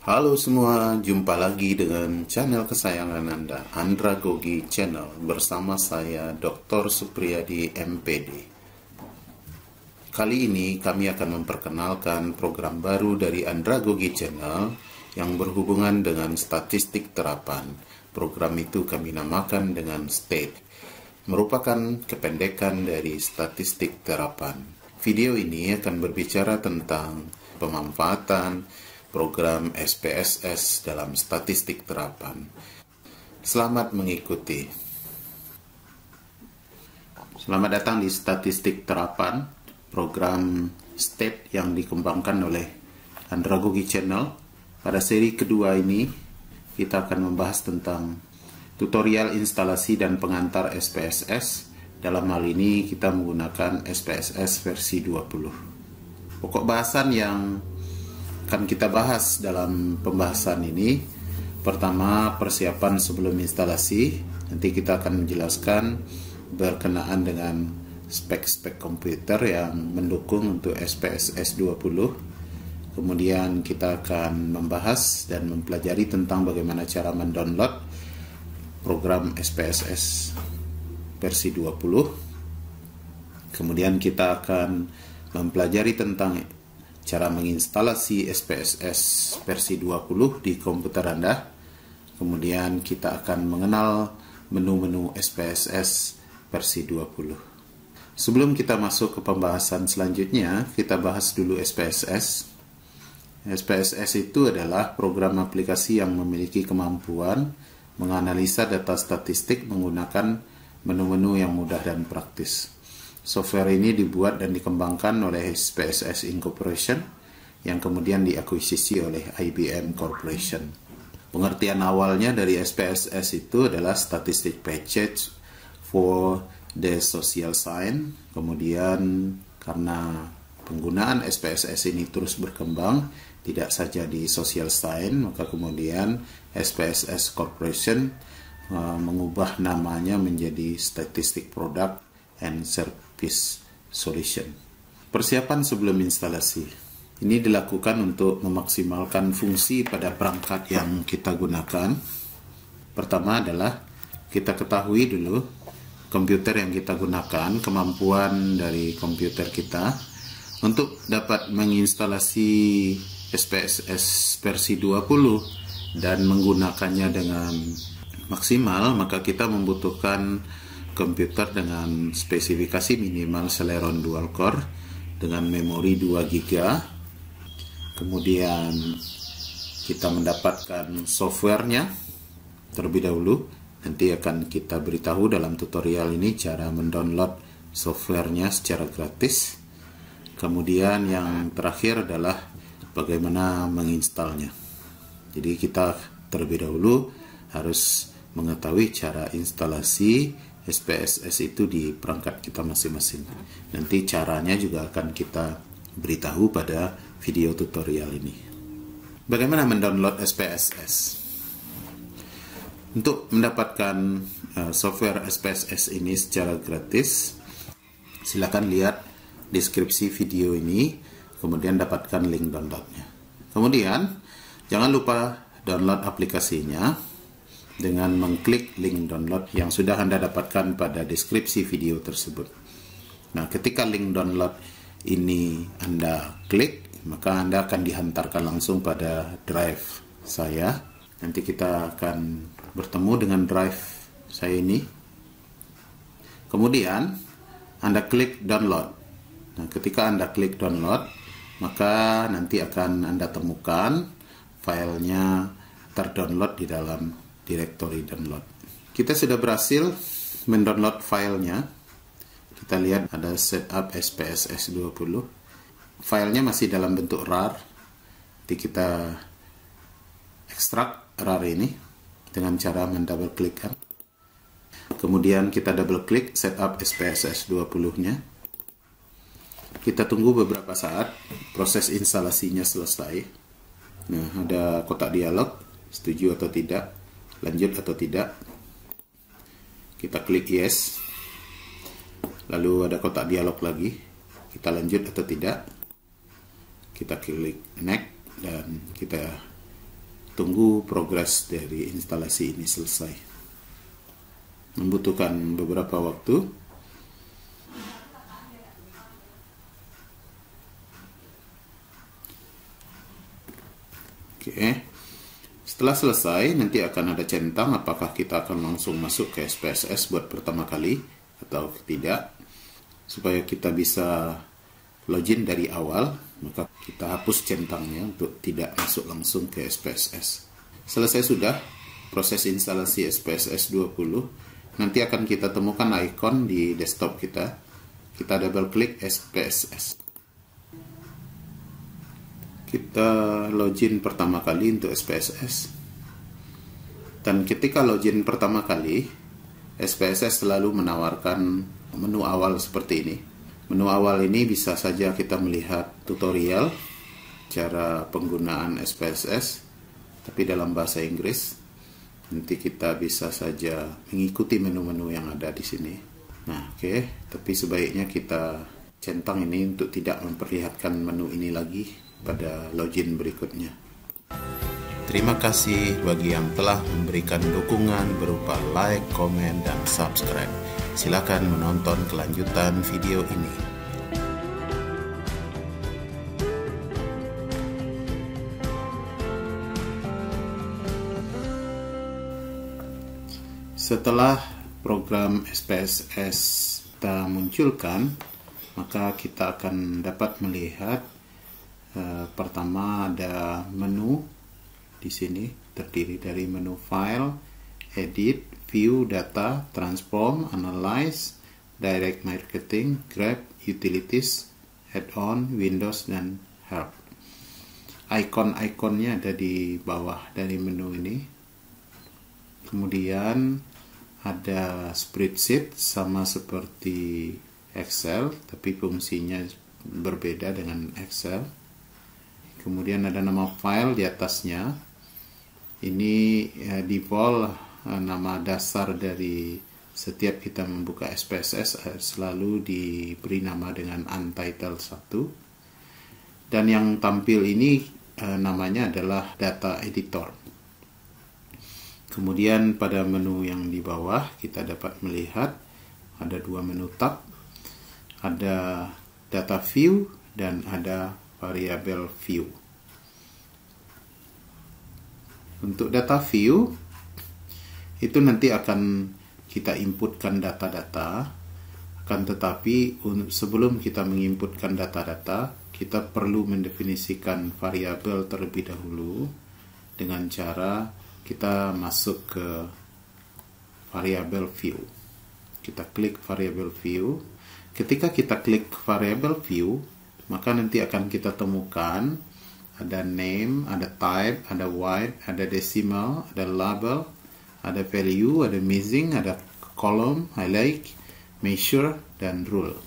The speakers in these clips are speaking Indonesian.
Halo semua, jumpa lagi dengan channel kesayangan Anda, Andragogi Channel, bersama saya Dr. Supriyadi MPD. Kali ini kami akan memperkenalkan program baru dari Andragogi Channel yang berhubungan dengan statistik terapan. Program itu kami namakan dengan STATE, merupakan kependekan dari statistik terapan. Video ini akan berbicara tentang pemanfaatan program SPSS dalam statistik terapan. Selamat mengikuti. Selamat datang di statistik terapan, program STATE yang dikembangkan oleh Andragogi Channel. Pada seri kedua ini, kita akan membahas tentang tutorial instalasi dan pengantar SPSS. Dalam hal ini kita menggunakan SPSS versi 20. Pokok bahasan yang akan kita bahas dalam pembahasan ini, pertama persiapan sebelum instalasi. Nanti kita akan menjelaskan berkenaan dengan spek-spek komputer yang mendukung untuk SPSS 20. Kemudian kita akan membahas dan mempelajari tentang bagaimana cara mendownload program SPSS versi 20. Kemudian kita akan mempelajari tentang cara menginstalasi SPSS versi 20 di komputer Anda. Kemudian kita akan mengenal menu-menu SPSS versi 20. Sebelum kita masuk ke pembahasan selanjutnya, kita bahas dulu SPSS. SPSS itu adalah program aplikasi yang memiliki kemampuan menganalisa data statistik menggunakan menu-menu yang mudah dan praktis. Software ini dibuat dan dikembangkan oleh SPSS Incorporation yang kemudian diakuisisi oleh IBM Corporation. Pengertian awalnya dari SPSS itu adalah Statistic Package for the Social Science. Kemudian karena penggunaan SPSS ini terus berkembang, tidak saja di Social Science, maka kemudian SPSS Corporation mengubah namanya menjadi Statistic Product and Service Solution. Persiapan sebelum instalasi ini dilakukan untuk memaksimalkan fungsi pada perangkat yang kita gunakan. Pertama adalah kita ketahui dulu komputer yang kita gunakan, kemampuan dari komputer kita untuk dapat menginstalasi SPSS versi 20 dan menggunakannya dengan maksimal, maka kita membutuhkan komputer dengan spesifikasi minimal Celeron dual core dengan memori 2 GB. Kemudian kita mendapatkan softwarenya terlebih dahulu. Nanti akan kita beritahu dalam tutorial ini cara mendownload softwarenya secara gratis. Kemudian yang terakhir adalah bagaimana menginstalnya. Jadi kita terlebih dahulu harus mengetahui cara instalasi SPSS itu di perangkat kita masing-masing. Nanti caranya juga akan kita beritahu pada video tutorial ini. Bagaimana mendownload SPSS? Untuk mendapatkan software SPSS ini secara gratis, silakan lihat deskripsi video ini, kemudian dapatkan link downloadnya. Kemudian jangan lupa download aplikasinya dengan mengklik link download yang sudah Anda dapatkan pada deskripsi video tersebut. Nah, ketika link download ini Anda klik, maka Anda akan dihantarkan langsung pada drive saya. Nanti kita akan bertemu dengan drive saya ini. Kemudian Anda klik download. Nah, ketika Anda klik download, maka nanti akan Anda temukan filenya terdownload di dalam directory download. Kita sudah berhasil mendownload filenya. Kita lihat ada setup SPSS 20. Filenya masih dalam bentuk RAR. Jadi kita ekstrak RAR ini dengan cara mendouble klikkan. Kemudian kita double klik setup SPSS 20-nya. Kita tunggu beberapa saat proses instalasinya selesai. Nah, ada kotak dialog, setuju atau tidak, lanjut atau tidak. Kita klik yes. Lalu ada kotak dialog lagi, kita lanjut atau tidak. Kita klik next dan kita tunggu progres dari instalasi ini selesai. Membutuhkan beberapa waktu. Oke. Setelah selesai, nanti akan ada centang apakah kita akan langsung masuk ke SPSS buat pertama kali atau tidak. Supaya kita bisa login dari awal, maka kita hapus centangnya untuk tidak masuk langsung ke SPSS. Selesai sudah proses instalasi SPSS 20, nanti akan kita temukan icon di desktop kita. Kita double klik SPSS. Kita login pertama kali untuk SPSS. Dan ketika login pertama kali, SPSS selalu menawarkan menu awal seperti ini. Menu awal ini bisa saja kita melihat tutorial cara penggunaan SPSS, tapi dalam bahasa Inggris. Nanti kita bisa saja mengikuti menu-menu yang ada di sini. Nah, oke. Tapi sebaiknya kita centang ini untuk tidak memperlihatkan menu ini lagi pada login berikutnya. Terima kasih bagi yang telah memberikan dukungan berupa like, komen, dan subscribe. Silakan menonton kelanjutan video ini. Setelah program SPSS kita munculkan, maka kita akan dapat melihat pertama ada menu di sini, terdiri dari menu File, Edit, View, Data, Transform, Analyze, Direct Marketing, Grab, Utilities, Add-on, Windows, dan Help. Icon-iconnya ada di bawah dari menu ini. Kemudian ada spreadsheet sama seperti Excel, tapi fungsinya berbeda dengan Excel. Kemudian ada nama file di atasnya. Ini default nama dasar dari setiap kita membuka SPSS selalu diberi nama dengan Untitled 1. Dan yang tampil ini namanya adalah Data Editor. Kemudian pada menu yang di bawah kita dapat melihat ada dua menu tab. Ada Data View dan ada Variable View. Untuk Data View itu nanti akan kita inputkan data-data, akan tetapi sebelum kita menginputkan data-data, kita perlu mendefinisikan variabel terlebih dahulu dengan cara kita masuk ke Variable View. Kita klik Variable View. Ketika kita klik Variable View, maka nanti akan kita temukan ada name, ada type, ada wide, ada decimal, ada label, ada value, ada missing, ada column, highlight, measure, dan rule.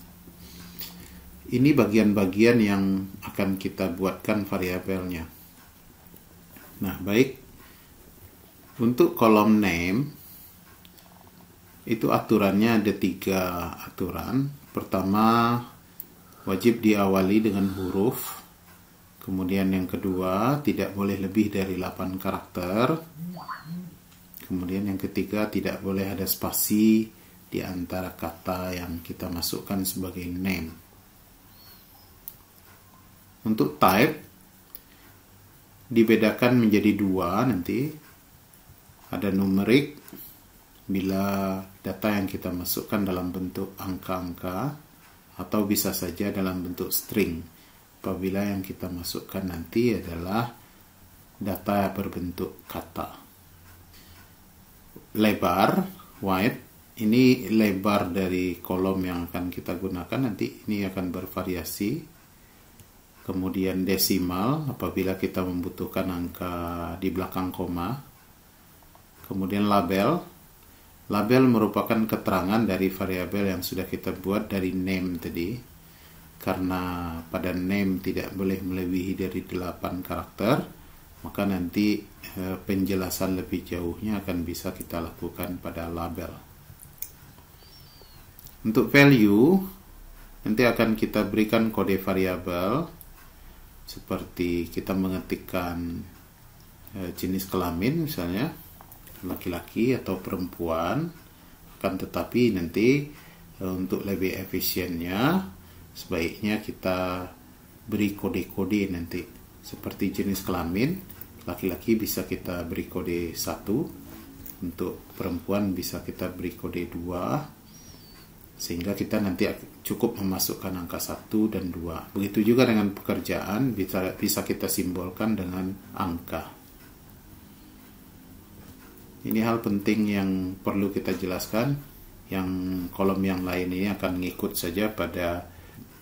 Ini bagian-bagian yang akan kita buatkan variabelnya. Nah, baik. Untuk kolom name, itu aturannya ada 3 aturan. Pertama, wajib diawali dengan huruf. Kemudian yang kedua, tidak boleh lebih dari 8 karakter. Kemudian yang ketiga, tidak boleh ada spasi di antara kata yang kita masukkan sebagai name. Untuk type, dibedakan menjadi 2 nanti. Ada numerik, bila data yang kita masukkan dalam bentuk angka-angka, atau bisa saja dalam bentuk string apabila yang kita masukkan nanti adalah data berbentuk kata. Lebar, width, ini lebar dari kolom yang akan kita gunakan, nanti ini akan bervariasi. Kemudian desimal apabila kita membutuhkan angka di belakang koma. Kemudian label. Label merupakan keterangan dari variabel yang sudah kita buat dari name tadi. Karena pada name tidak boleh melebihi dari 8 karakter, maka nanti penjelasan lebih jauhnya akan bisa kita lakukan pada label. Untuk value, nanti akan kita berikan kode variabel seperti kita mengetikkan jenis kelamin, misalnya laki-laki atau perempuan. Akan tetapi nanti untuk lebih efisiennya sebaiknya kita beri kode-kode nanti. Seperti jenis kelamin, laki-laki bisa kita beri kode 1, untuk perempuan bisa kita beri kode 2, sehingga kita nanti cukup memasukkan angka 1 dan 2. Begitu juga dengan pekerjaan, bisa kita simbolkan dengan angka. Ini hal penting yang perlu kita jelaskan. Yang kolom yang lain ini akan ngikut saja pada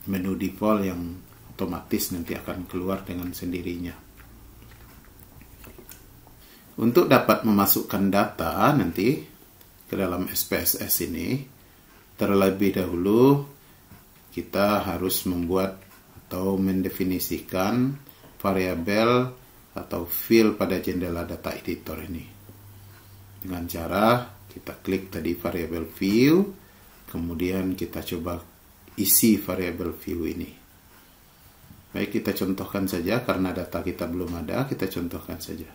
menu default yang otomatis nanti akan keluar dengan sendirinya. Untuk dapat memasukkan data nanti ke dalam SPSS ini, terlebih dahulu kita harus membuat atau mendefinisikan variabel atau field pada jendela data editor ini. Dengan cara kita klik tadi variabel view, kemudian kita coba isi variabel view ini. Baik, kita contohkan saja karena data kita belum ada, kita contohkan saja.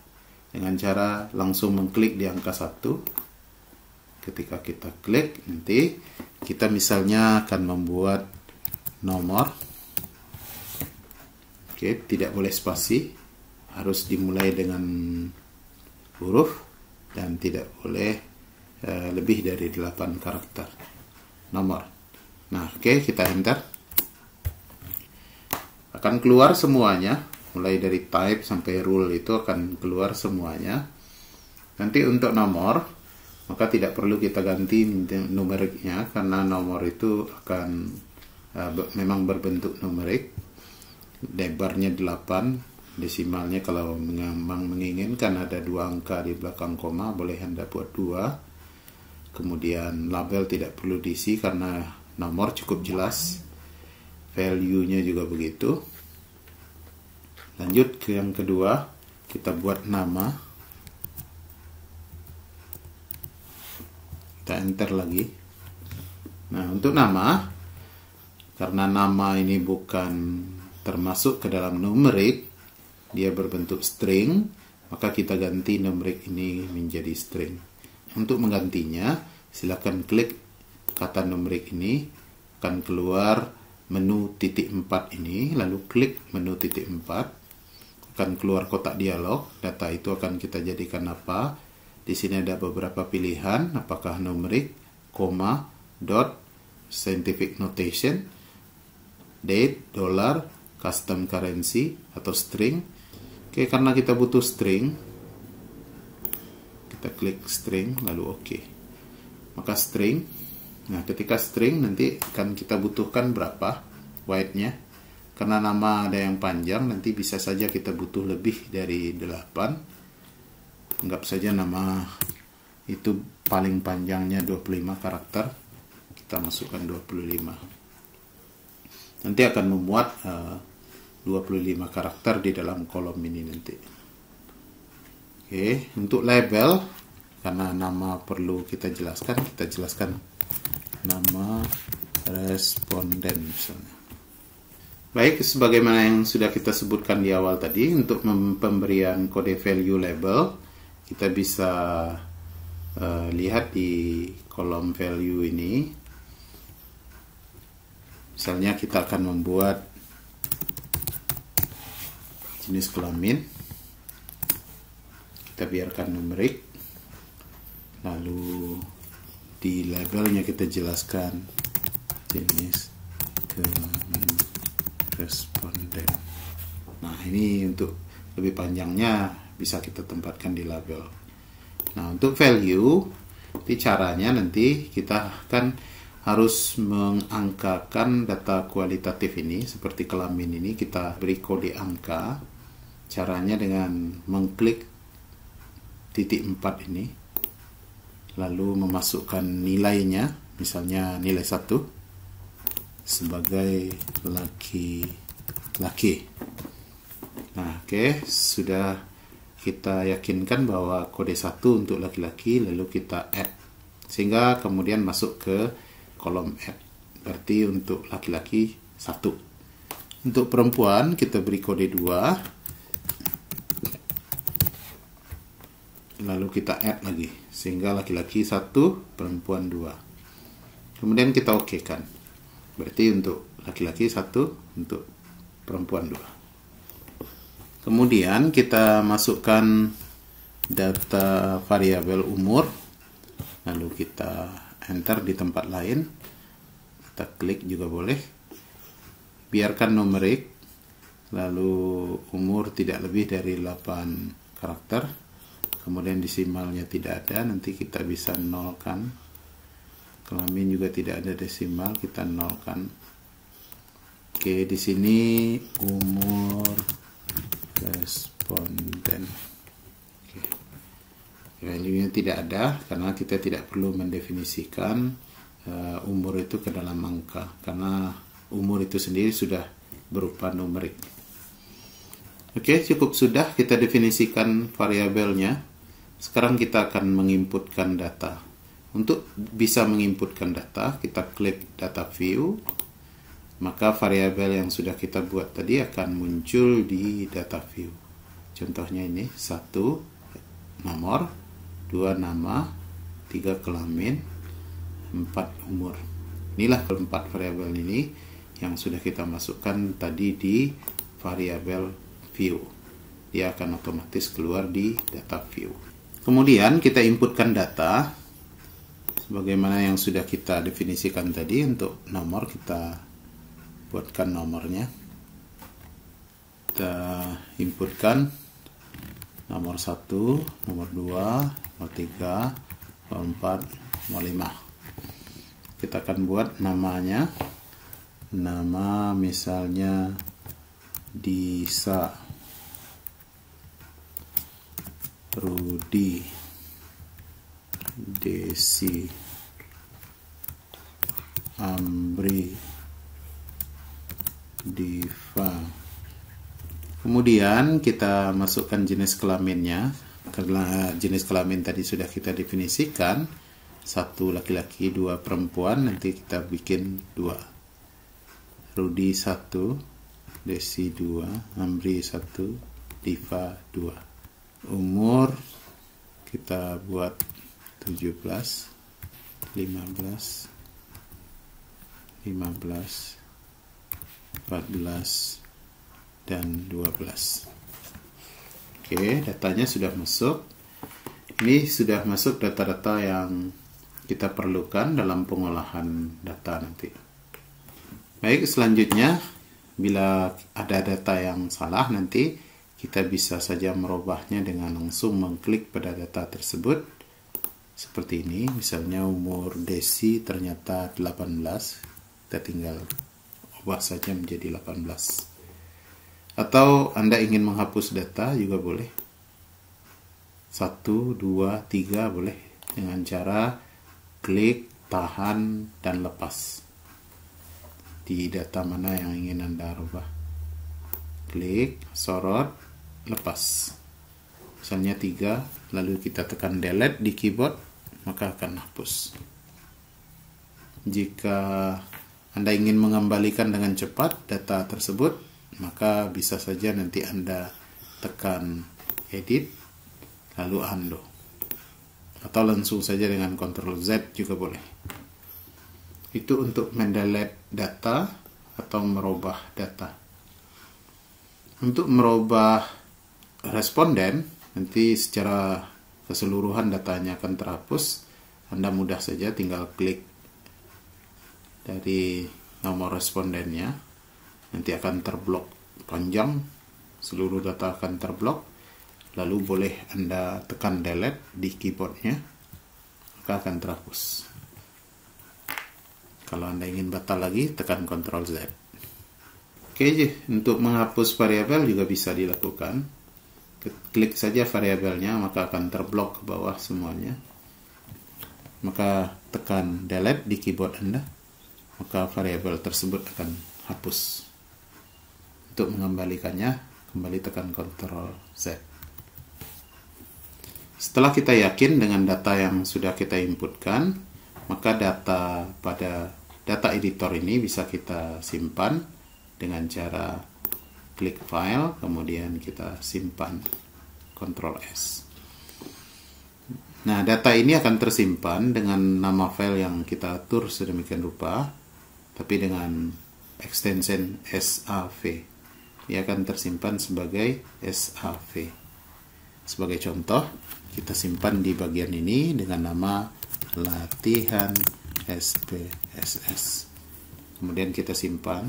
Dengan cara langsung mengklik di angka 1. Ketika kita klik, nanti kita misalnya akan membuat nomor. Oke, tidak boleh spasi, harus dimulai dengan huruf dan tidak boleh lebih dari 8 karakter. Nomor. Nah, oke, kita enter. Akan keluar semuanya, mulai dari type sampai rule itu akan keluar semuanya. Nanti untuk nomor, maka tidak perlu kita ganti numeriknya karena nomor itu akan memang berbentuk numerik. Lebarnya 8, desimalnya kalau memang menginginkan ada 2 angka di belakang koma, boleh Anda buat 2. Kemudian label tidak perlu diisi karena nomor cukup jelas. Value-nya juga begitu. Lanjut ke yang kedua, kita buat nama. Kita enter lagi. Nah, untuk nama, karena nama ini bukan termasuk ke dalam numerik, dia berbentuk string, maka kita ganti numerik ini menjadi string. Untuk menggantinya, silakan klik kata numerik ini, akan keluar menu titik 4 ini, lalu klik menu titik 4, akan keluar kotak dialog. Data itu akan kita jadikan apa? Di sini ada beberapa pilihan, apakah numerik, koma, dot, scientific notation, date, dollar, custom currency, atau string. Oke, karena kita butuh string, kita klik string, lalu oke. Maka string. Nah, ketika string nanti akan kita butuhkan berapa wide-nya. Karena nama ada yang panjang, nanti bisa saja kita butuh lebih dari 8. Anggap saja nama itu paling panjangnya 25 karakter. Kita masukkan 25. Nanti akan memuat 25 karakter di dalam kolom ini nanti. Oke, untuk label, karena nama perlu kita jelaskan nama responden misalnya. Baik, sebagaimana yang sudah kita sebutkan di awal tadi, untuk pemberian kode value label, kita bisa lihat di kolom value ini. Misalnya kita akan membuat jenis kelamin, kita biarkan numerik, lalu di labelnya kita jelaskan jenis kelamin responden. Nah, ini untuk lebih panjangnya bisa kita tempatkan di label. Nah, untuk value, caranya nanti kita akan harus mengangkakan data kualitatif ini, seperti kelamin ini kita beri kode angka. Caranya dengan mengklik titik 4 ini, lalu memasukkan nilainya, misalnya nilai 1 sebagai laki-laki. Nah, oke, sudah kita yakinkan bahwa kode 1 untuk laki-laki, lalu kita add, sehingga kemudian masuk ke kolom add. Berarti untuk laki-laki 1. Untuk perempuan kita beri kode 2. lalu kita add lagi sehingga laki-laki 1, perempuan 2. Kemudian kita oke kan. Berarti untuk laki-laki 1, untuk perempuan 2. Kemudian kita masukkan data variabel umur, lalu kita enter di tempat lain, kita klik juga boleh, biarkan numerik, lalu umur tidak lebih dari 8 karakter, kemudian desimalnya tidak ada, nanti kita bisa nolkan, kelamin juga tidak ada desimal, kita nolkan. Oke, di sini umur responden, value-nya tidak ada karena kita tidak perlu mendefinisikan umur itu ke dalam angka, karena umur itu sendiri sudah berupa numerik. Oke, cukup sudah kita definisikan variabelnya. Sekarang kita akan menginputkan data. Untuk bisa menginputkan data, kita klik data view, maka variabel yang sudah kita buat tadi akan muncul di data view. Contohnya ini, 1 nomor, 2 nama, 3 kelamin, 4 umur. Inilah keempat variabel ini yang sudah kita masukkan tadi di variabel view. Dia akan otomatis keluar di data view. Kemudian kita inputkan data sebagaimana yang sudah kita definisikan tadi. Untuk nomor kita buatkan nomornya. Kita inputkan nomor 1, nomor 2, nomor 3, nomor 4, nomor 5. Kita akan buat namanya. Nama misalnya Disa, Rudi, Desi, Amri, Diva. Kemudian kita masukkan jenis kelaminnya. Karena jenis kelamin tadi sudah kita definisikan, 1 laki-laki, 2 perempuan, nanti kita bikin 2. Rudi 1, Desi 2, Amri 1, Diva 2. Umur kita buat 17, 15, 14, dan 12. Oke, datanya sudah masuk. Ini sudah masuk data-data yang kita perlukan dalam pengolahan data nanti. Baik, selanjutnya bila ada data yang salah, nanti kita bisa saja merubahnya dengan langsung mengklik pada data tersebut. Seperti ini, misalnya umur Desi ternyata 18, kita tinggal ubah saja menjadi 18. Atau Anda ingin menghapus data juga boleh. 1, 2, 3 boleh dengan cara klik, tahan, dan lepas. Di data mana yang ingin Anda rubah. Klik, sorot, lepas. Misalnya 3, lalu kita tekan delete di keyboard, maka akan hapus. Jika Anda ingin mengembalikan dengan cepat data tersebut, maka bisa saja nanti Anda tekan edit, lalu undo. Atau langsung saja dengan Ctrl Z juga boleh. Itu untuk mendelete data atau merubah data. Untuk merubah responden, nanti secara keseluruhan datanya akan terhapus. Anda mudah saja tinggal klik dari nomor respondennya, nanti akan terblok panjang, seluruh data akan terblok. Lalu boleh Anda tekan delete di keyboardnya, maka akan terhapus. Kalau Anda ingin batal lagi, tekan Ctrl Z. Oke, untuk menghapus variabel juga bisa dilakukan. Klik saja variabelnya, maka akan terblok ke bawah semuanya. Maka tekan delete di keyboard Anda, maka variabel tersebut akan hapus. Untuk mengembalikannya, kembali tekan Ctrl Z. Setelah kita yakin dengan data yang sudah kita inputkan, maka data pada data editor ini bisa kita simpan dengan cara klik file, kemudian kita simpan, Ctrl S. Nah, data ini akan tersimpan dengan nama file yang kita atur sedemikian rupa, tapi dengan extension SAV. Dia akan tersimpan sebagai SAV. Sebagai contoh, kita simpan di bagian ini dengan nama latihan SPSS. Kemudian kita simpan.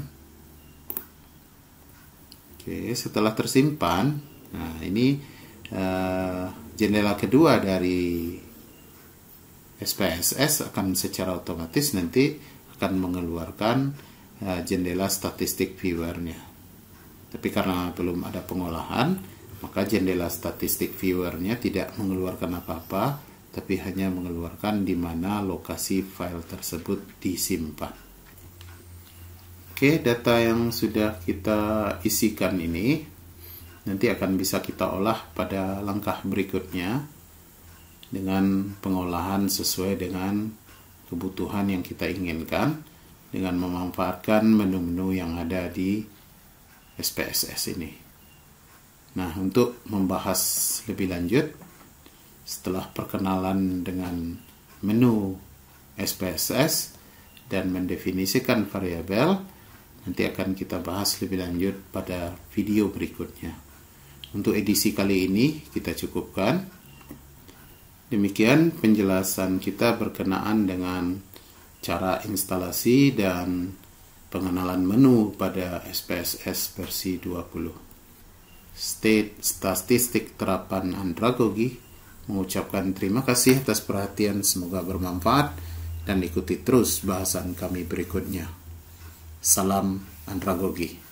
Oke, setelah tersimpan, nah ini jendela kedua dari SPSS akan secara otomatis nanti akan mengeluarkan jendela statistik viewernya. Tapi karena belum ada pengolahan, maka jendela statistik viewernya tidak mengeluarkan apa-apa, tapi hanya mengeluarkan di mana lokasi file tersebut disimpan. Oke, data yang sudah kita isikan ini nanti akan bisa kita olah pada langkah berikutnya dengan pengolahan sesuai dengan kebutuhan yang kita inginkan dengan memanfaatkan menu-menu yang ada di SPSS ini. Nah, untuk membahas lebih lanjut setelah perkenalan dengan menu SPSS dan mendefinisikan variabel, nanti akan kita bahas lebih lanjut pada video berikutnya. Untuk edisi kali ini kita cukupkan. Demikian penjelasan kita berkenaan dengan cara instalasi dan pengenalan menu pada SPSS versi 20. Statistik terapan andragogi mengucapkan terima kasih atas perhatian, semoga bermanfaat dan ikuti terus bahasan kami berikutnya. Salam andragogi.